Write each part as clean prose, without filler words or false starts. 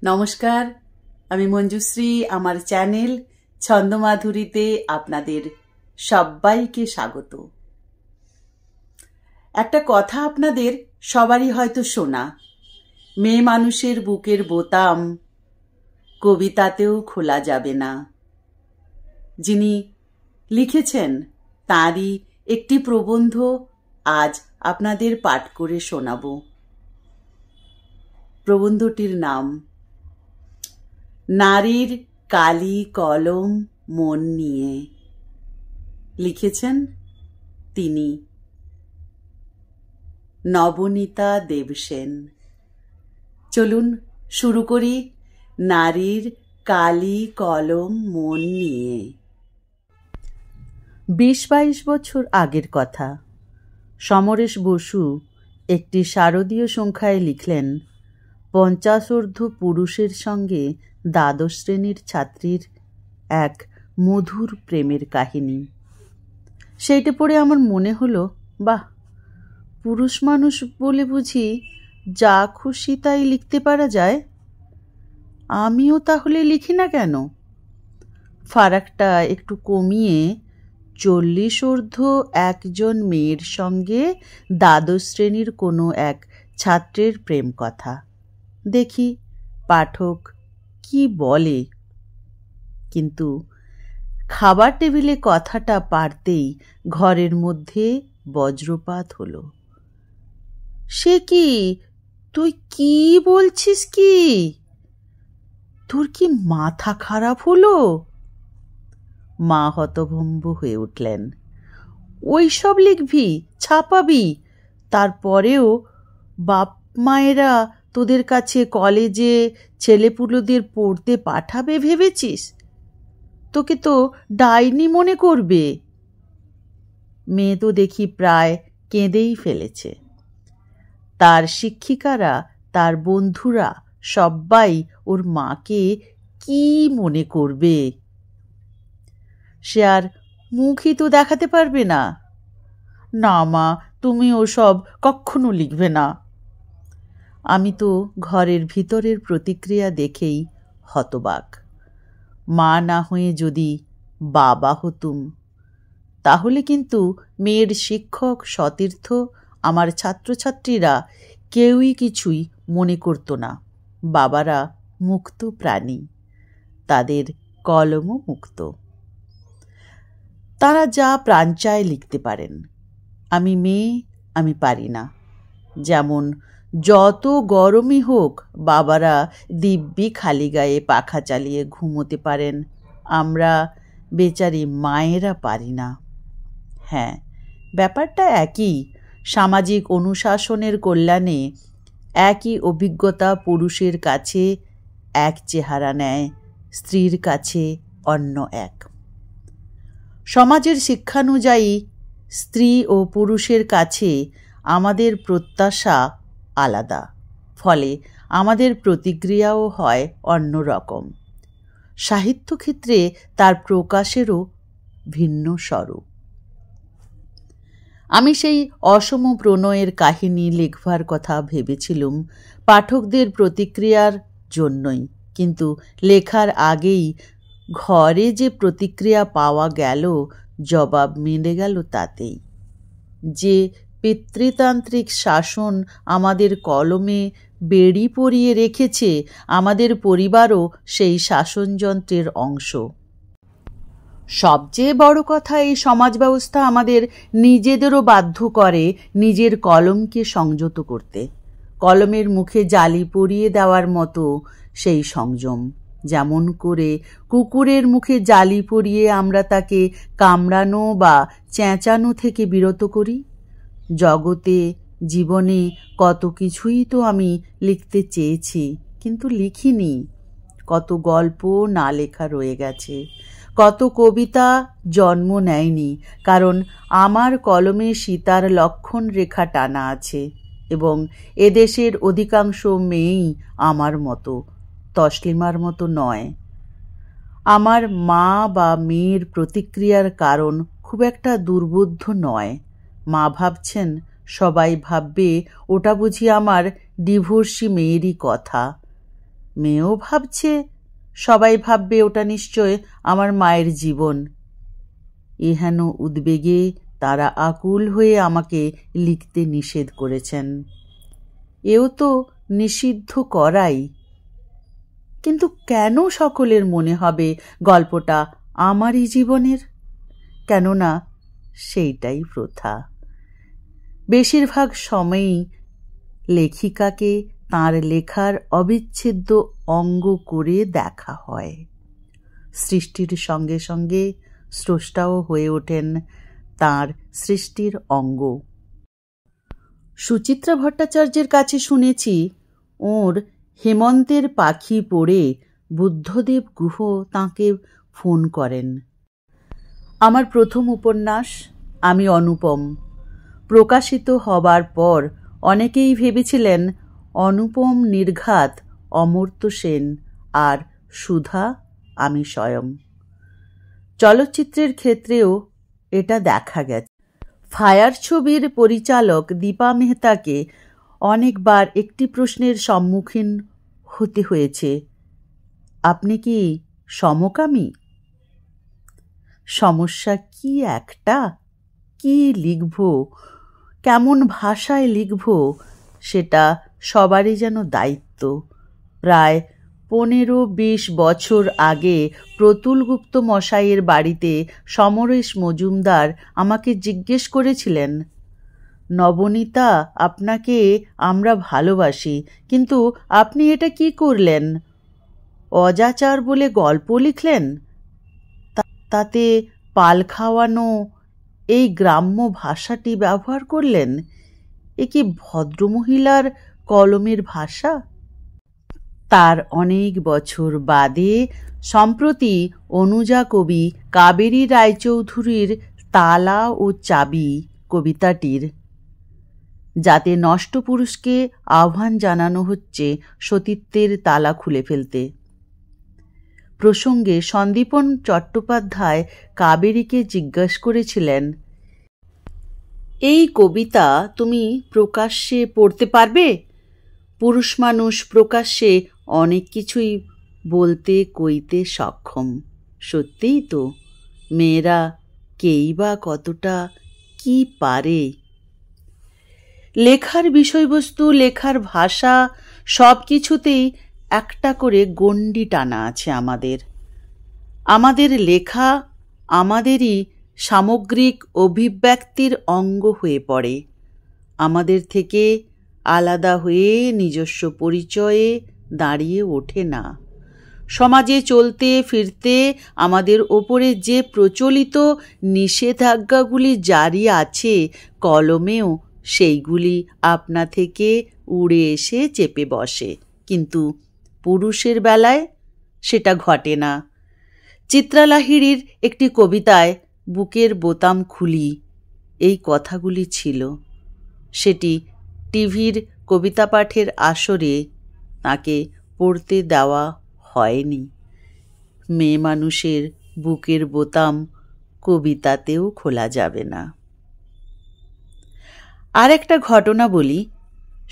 নমস্কার, আমি মঞ্জুশ্রী। আমার চ্যানেল ছন্দমাধুরীতে আপনাদের সবাইকে স্বাগত। একটা কথা আপনাদের সবারই হয়তো শোনা, মেয়ে মানুষের বুকের বোতাম কবিতাতেও খোলা যাবে না। যিনি লিখেছেন তাঁরই একটি প্রবন্ধ আজ আপনাদের পাঠ করে শোনাব। প্রবন্ধটির নাম নারীর কালি কলম মন নিয়ে। লিখেছেন তিনি নবনীতা দেবসেন। চলুন শুরু করি নারীর কালি কলম মন নিয়ে। ২০-২২ বছর আগের কথা। সমরেশ বসু একটি শারদীয় সংখ্যায় লিখলেন, ৫০ পুরুষের সঙ্গে দ্বাদশ শ্রেণীর ছাত্রীর এক মধুর প্রেমের কাহিনী। সেইটা পড়ে আমার মনে হলো, বাহ, পুরুষ মানুষ বলে বুঝি যা খুশি তাই লিখতে পারা যায়। আমিও তাহলে লিখি না কেন? ফারাকটা একটু কমিয়ে ৪০ একজন মেয়ের সঙ্গে দ্বাদশ শ্রেণীর কোনো এক ছাত্রের প্রেম কথা। দেখি পাঠক কি বলে। কিন্তু খাবার টেবিলে কথাটা পারতেই ঘরের মধ্যে বজ্রপাত হলো। সে কি, তুই কি বলছিস? কি, তোর কি মাথা খারাপ হলো? মা হতভম্ব হয়ে উঠলেন। ওইসব লিখবি, ছাপাবি, তারপরেও বাপ মায়েরা তোদের কাছে কলেজে ছেলেপুলোদের পড়তে পাঠাবে ভেবেছিস? তোকে তো ডাইনি মনে করবে। মেয়ে তো দেখি প্রায় কেঁদেই ফেলেছে। তার শিক্ষিকারা, তার বন্ধুরা সবাই ওর মাকে কি মনে করবে? সে আর মুখই তো দেখাতে পারবে না। না মা, তুমি ওসব কখনো লিখবে না। আমি তো ঘরের ভিতরের প্রতিক্রিয়া দেখেই হতবাক। মা না হয়ে যদি বাবা হতুম, তাহলে কিন্তু মেয়ের শিক্ষক, সতীর্থ, আমার ছাত্রছাত্রীরা কেউই কিছুই মনে করতো না। বাবারা মুক্ত প্রাণী, তাদের কলমও মুক্ত। তারা যা প্রাণ চায় লিখতে পারেন। আমি মেয়ে, আমি পারি না। যেমন যত গরমই হোক বাবারা দিব্যি খালি গায়ে পাখা চালিয়ে ঘুমোতে পারেন, আমরা বেচারি মায়েরা পারি না। হ্যাঁ, ব্যাপারটা একই। সামাজিক অনুশাসনের কল্যাণে একই অভিজ্ঞতা পুরুষের কাছে এক চেহারা নেয়, স্ত্রীর কাছে অন্য এক। সমাজের শিক্ষানুযায়ী স্ত্রী ও পুরুষের কাছে আমাদের প্রত্যাশা আলাদা, ফলে আমাদের প্রতিক্রিয়াও হয় অন্যরকম। সাহিত্যক্ষেত্রে তার প্রকাশেরও ভিন্ন স্বরূপ। আমি সেই অসম প্রণয়ের কাহিনী লিখবার কথা ভেবেছিলুম পাঠকদের প্রতিক্রিয়ার জন্যই, কিন্তু লেখার আগেই ঘরে যে প্রতিক্রিয়া পাওয়া গেল, জবাব মিলে গেল তাতেই। যে পিতৃতান্ত্রিক শাসন আমাদের কলমে বেড়ি পরিয়ে রেখেছে, আমাদের পরিবারও সেই শাসনযন্ত্রের অংশ। সবচেয়ে বড় কথা, এই সমাজ ব্যবস্থা আমাদের নিজেদেরও বাধ্য করে নিজের কলমকে সংযত করতে। কলমের মুখে জালি পরিয়ে দেওয়ার মতো সেই সংযম। যেমন করে কুকুরের মুখে জালি পরিয়ে আমরা তাকে কামড়ানো বা চেঁচানো থেকে বিরত করি। জগতে, জীবনে কত কিছুই তো আমি লিখতে চেয়েছি, কিন্তু লিখিনি। কত গল্প না লেখা রয়ে গেছে, কত কবিতা জন্ম নেয়নি, কারণ আমার কলমে সীতার লক্ষণ রেখা টানা আছে এবং এদেশের অধিকাংশ মেয়েই আমার মতো, তসলিমার মতো নয়। আমার মা বা মেয়ের প্রতিক্রিয়ার কারণ খুব একটা দুর্বোধ্য নয়। মা ভাবছেন, সবাই ভাববে ওটা বুঝি আমার ডিভোর্সি মেয়েরই কথা। মেয়েও ভাবছে, সবাই ভাববে ওটা নিশ্চয় আমার মায়ের জীবন। এহেন উদ্বেগে তারা আকুল হয়ে আমাকে লিখতে নিষেধ করেছেন। এও তো নিষিদ্ধ করাই। কিন্তু কেন সকলের মনে হবে গল্পটা আমারই জীবনের? কেননা সেইটাই প্রথা। বেশিরভাগ সময়ই লেখিকাকে তাঁর লেখার অবিচ্ছেদ্য অঙ্গ করে দেখা হয়। সৃষ্টির সঙ্গে সঙ্গে স্রষ্টাও হয়ে ওঠেন তাঁর সৃষ্টির অঙ্গ। সুচিত্রা ভট্টাচার্যের কাছে শুনেছি, ওর হেমন্তের পাখি পড়ে বুদ্ধদেব গুহ তাঁকে ফোন করেন। আমার প্রথম উপন্যাস আমি অনুপম প্রকাশিত হবার পর অনেকেই ভেবেছিলেন অনুপম নির্ঘাত অমর্ত্য সেন আর সুধা আমি স্বয়ং। চলচ্চিত্রের ক্ষেত্রেও এটা দেখা গেছে। ফায়ার ছবির পরিচালক দীপা মেহতাকে অনেকবার একটি প্রশ্নের সম্মুখীন হতে হয়েছে, আপনি কি সমকামী? সমস্যা কি একটা, কি লিখব, কেমন ভাষায় লিখব, সেটা সবারই যেন দায়িত্ব। প্রায় 15-20 বছর আগে প্রতুল গুপ্ত মশাইয়ের বাড়িতে সমরেশ মজুমদার আমাকে জিজ্ঞেস করেছিলেন, নবনীতা, আপনাকে আমরা ভালোবাসি, কিন্তু আপনি এটা কি করলেন? অজাচার বলে গল্প লিখলেন, তাতে পাল খাওয়ানো এই গ্রাম্য ভাষাটি ব্যবহার করলেন। এ কি ভদ্রমহিলার কলমের ভাষা? তার অনেক বছর বাদে সম্প্রতি অনুজা কবি কাবেরী রায়চৌধুরীর তালা ও চাবি কবিতাটির, যাতে নষ্ট পুরুষকে আহ্বান জানানো হচ্ছে সতীত্বের তালা খুলে ফেলতে, প্রসঙ্গে সন্দীপন চট্টোপাধ্যায় কাবেরীকে জিজ্ঞাসা করেছিলেন, এই কবিতা তুমি প্রকাশ্যে পড়তে পারবে? পুরুষ মানুষ প্রকাশ্যে অনেক কিছুই বলতে কইতে সক্ষম। সত্যিই তো, মেয়েরা কেই বা কতটা কি পারে। লেখার বিষয়বস্তু, লেখার ভাষা, সব কিছুতেই একটা করে গণ্ডি টানা আছে আমাদের। আমাদের লেখা আমাদেরই সামগ্রিক অভিব্যক্তির অঙ্গ হয়ে পড়ে। আমাদের থেকে আলাদা হয়ে নিজস্ব পরিচয়ে দাঁড়িয়ে ওঠে না। সমাজে চলতে ফিরতে আমাদের ওপরে যে প্রচলিত নিষেধাজ্ঞাগুলি জারি আছে, কলমেও সেইগুলি আপনা থেকে উড়ে এসে চেপে বসে। কিন্তু পুরুষের বেলায় সেটা ঘটে না। চিত্রা লাহিড়ীর একটি কবিতায় বুকের বোতাম খুলি এই কথাগুলি ছিল। সেটি টিভির কবিতা পাঠের আসরে তাকে পড়তে দেওয়া হয়নি। মেয়ে মানুষের বুকের বোতাম কবিতাতেও খোলা যাবে না। আর একটা ঘটনা বলি।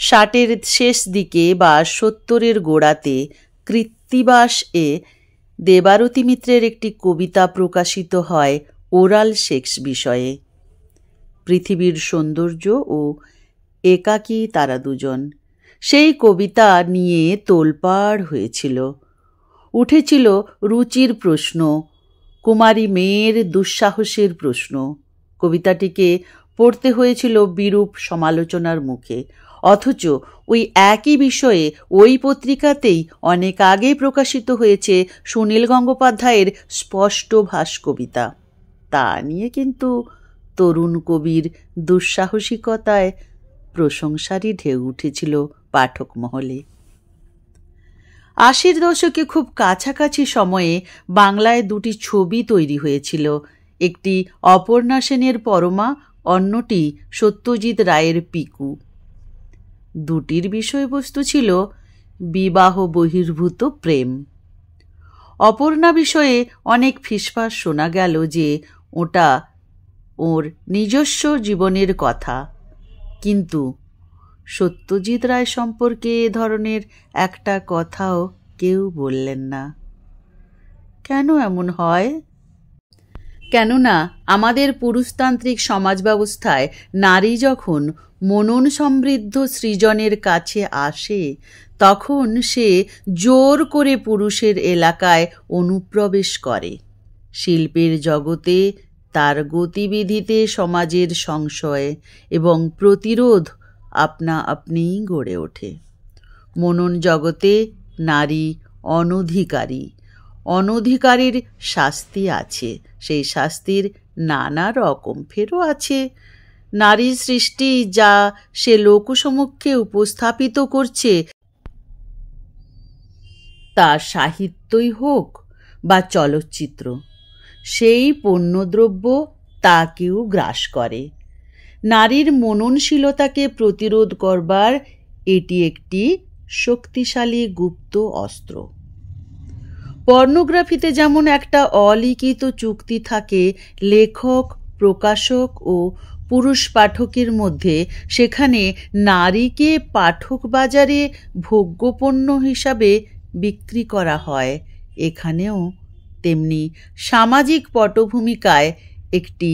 60-এর শেষ দিকে বা 70-এর গোড়াতে কৃত্তিবাস এ দেবারতী মিত্রের একটি কবিতা প্রকাশিত হয় ওরাল সেক্স বিষয়ে। পৃথিবীর সৌন্দর্য ও একাকী তারা দুজন। সেই কবিতা নিয়ে তোলপাড় হয়েছিল। উঠেছিল রুচির প্রশ্ন, কুমারী মেয়ের দুঃসাহসের প্রশ্ন। কবিতাটিকে পড়তে হয়েছিল বিরূপ সমালোচনার মুখে। অথচ ওই একই বিষয়ে ওই পত্রিকাতেই অনেক আগে প্রকাশিত হয়েছে সুনীল গঙ্গোপাধ্যায়ের স্পষ্ট ভাস কবিতা। তা নিয়ে কিন্তু তরুণ কবির দুঃসাহসিকতায় প্রশংসারই ঢেউ উঠেছিল পাঠক মহলে। 80-র দশকে খুব কাছাকাছি সময়ে বাংলায় দুটি ছবি তৈরি হয়েছিল। একটি অপর্ণা সেনের পরমা, অন্যটি সত্যজিৎ রায়ের পিকু। দুটির বিষয়বস্তু ছিল বিবাহ বহির্ভূত প্রেম। অপর্ণা বিষয়ে অনেক ফিসফাস শোনা গেল যে ওটা ওর নিজস্ব জীবনের কথা, কিন্তু সত্যজিৎ রায় সম্পর্কে এ ধরনের একটা কথাও কেউ বললেন না। কেন এমন হয়? কেননা আমাদের পুরুষতান্ত্রিক সমাজ ব্যবস্থায় নারী যখন মনন সমৃদ্ধ সৃজনের কাছে আসে, তখন সে জোর করে পুরুষের এলাকায় অনুপ্রবেশ করে। শিল্পের জগতে তার গতিবিধিতে সমাজের সংশয় এবং প্রতিরোধ আপনা আপনিই গড়ে ওঠে। মনন জগতে নারী অনধিকারী। অনধিকারীর শাস্তি আছে, সেই শাস্তির নানা রকম ফেরও আছে। নারীর সৃষ্টি যা সে লোকসমক্ষে উপস্থাপিত করছে, তা সাহিত্যই হোক বা চলচ্চিত্র, সেই পণ্যদ্রব্য তাকেও গ্রাস করে। নারীর মননশীলতাকে প্রতিরোধ করবার এটি একটি শক্তিশালী গুপ্ত অস্ত্র। পর্নোগ্রাফিতে যেমন একটা অলিখিত চুক্তি থাকে লেখক, প্রকাশক ও পুরুষ পাঠকের মধ্যে, সেখানে নারীকে পাঠক বাজারে ভোগ্যপণ্য হিসাবে বিক্রি করা হয়। এখানেও তেমনি সামাজিক পটভূমিকায় একটি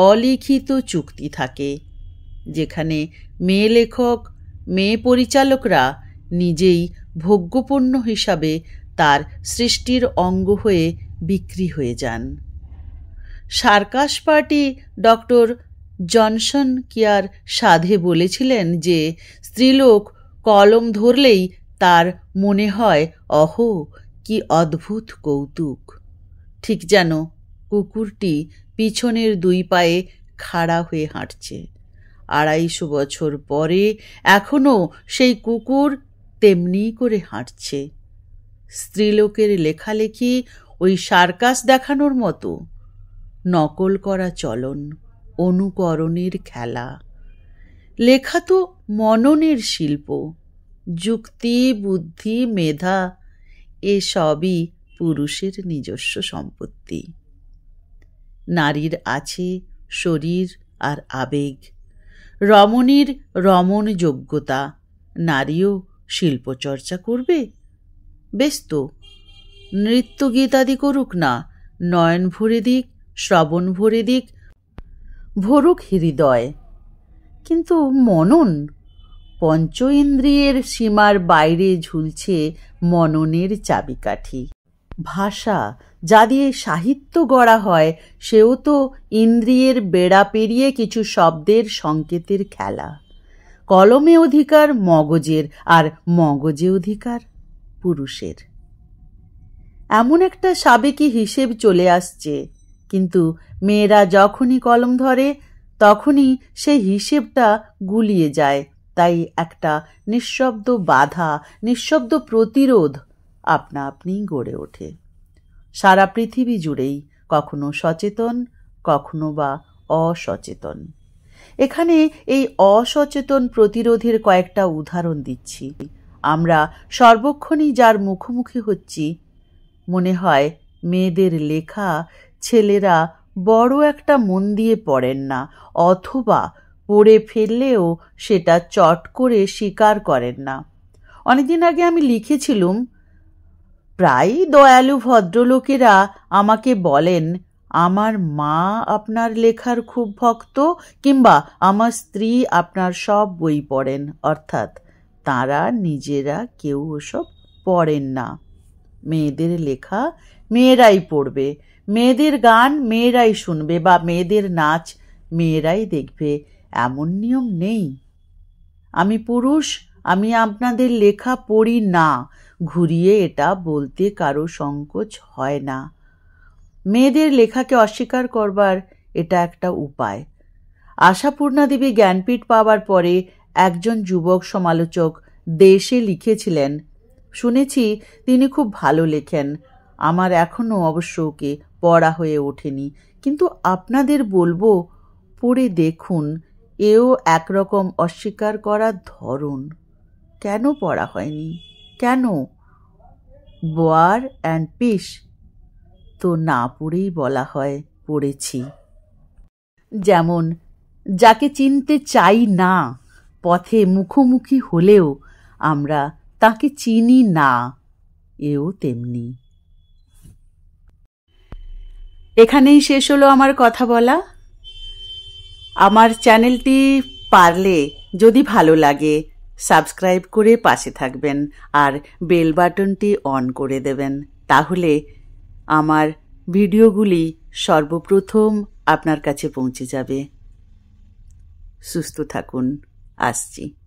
অলিখিত চুক্তি থাকে, যেখানে মেয়ে লেখক, মেয়ে পরিচালকরা নিজেই ভোগ্যপণ্য হিসাবে তার সৃষ্টির অঙ্গ হয়ে বিক্রি হয়ে যান। সার্কাস পার্টি ডক্টর জনসন কিয়ার সাধে বলেছিলেন যে স্ত্রীলোক কলম ধরলেই তার মনে হয়, অহো কি অদ্ভুত কৌতুক। ঠিক যেন কুকুরটি পিছনের দুই পায়ে খাড়া হয়ে হাঁটছে। 250 বছর পরে এখনো সেই কুকুর তেমনি করে হাঁটছে। স্ত্রীলোকের লেখালেখি ওই সার্কাস দেখানোর মতো, নকল করা চলন, অনুকরণের খেলা। লেখা তো মননের শিল্প। যুক্তি, বুদ্ধি, মেধা এসবই পুরুষের নিজস্ব সম্পত্তি। নারীর আছে শরীর আর আবেগ, রমণীর রমণ যোগ্যতা। নারীও শিল্পচর্চা করবে, বেশ তো, নৃত্য গীতাদি করুক না, নয়ন ভরে দিক, শ্রবণ ভরে দিক, ভরুক হৃদয়। কিন্তু মনন, পঞ্চ ইন্দ্রিয়ের সীমার বাইরে ঝুলছে মননের চাবিকাঠি। ভাষা যা দিয়ে সাহিত্য গড়া হয়, সেও তো ইন্দ্রিয়ের বেড়া পেরিয়ে কিছু শব্দের সংকেতের খেলা। কলমে অধিকার মগজের, আর মগজে অধিকার পুরুষের। এমন একটা সাবেকি হিসেব চলে আসছে, কিন্তু মেয়েরা যখনই কলম ধরে তখনই সেই হিসেবটা গুলিয়ে যায়। তাই একটা নিঃশব্দ বাধা, নিঃশব্দ প্রতিরোধ আপনা আপনি গড়ে ওঠে সারা পৃথিবী জুড়েই, কখনো সচেতন, কখনো বা অসচেতন। এখানে এই অসচেতন প্রতিরোধের কয়েকটা উদাহরণ দিচ্ছি। আমরা সর্বক্ষণই যার মুখোমুখি হচ্ছি, মনে হয় মেয়েদের লেখা ছেলেরা বড় একটা মন দিয়ে পড়েন না, অথবা পড়ে ফেললেও সেটা চট করে স্বীকার করেন না। অনেকদিন আগে আমি লিখেছিলুম, প্রায় দয়ালু ভদ্রলোকেরা আমাকে বলেন, আমার মা আপনার লেখার খুব ভক্ত, কিংবা আমার স্ত্রী আপনার সব বই পড়েন। অর্থাৎ তাঁরা নিজেরা কেউ ওসব পড়েন না। মেয়েদের লেখা মেয়েরাই পড়বে, মেয়েদের গান মেয়েরাই শুনবে, বা মেয়েদের নাচ মেয়েরাই দেখবে, এমন নিয়ম নেই। আমি পুরুষ, আমি আপনাদের লেখা পড়ি না, ঘুরিয়ে এটা বলতে কারো সংকোচ হয় না। মেয়েদের লেখাকে অস্বীকার করবার এটা একটা উপায়। আশাপূর্ণা দেবী জ্ঞানপীঠ পাওয়ার পরে একজন যুবক সমালোচক দেশে লিখেছিলেন, শুনেছি তিনি খুব ভালো লেখেন। আমার এখনো অবশ্য ওকে পড়া হয়ে ওঠেনি, কিন্তু আপনাদের বলবো, পড়ে দেখুন। এও একরকম অস্বীকার করার ধরন। কেন পড়া হয়নি? কেন? ওয়ার অ্যান্ড পিস তো না পড়েই বলা হয় পড়েছি। যেমন যাকে চিনতে চাই না, পথে মুখোমুখি হলেও আমরা তাকে চিনি না। এও তেমনি। এখানেই শেষ হলো আমার কথা বলা। আমার চ্যানেলটি পারলে যদি ভালো লাগে সাবস্ক্রাইব করে পাশে থাকবেন আর বেল বাটনটি অন করে দেবেন, তাহলে আমার ভিডিওগুলি সর্বপ্রথম আপনার কাছে পৌঁছে যাবে। সুস্থ থাকুন, আসছি।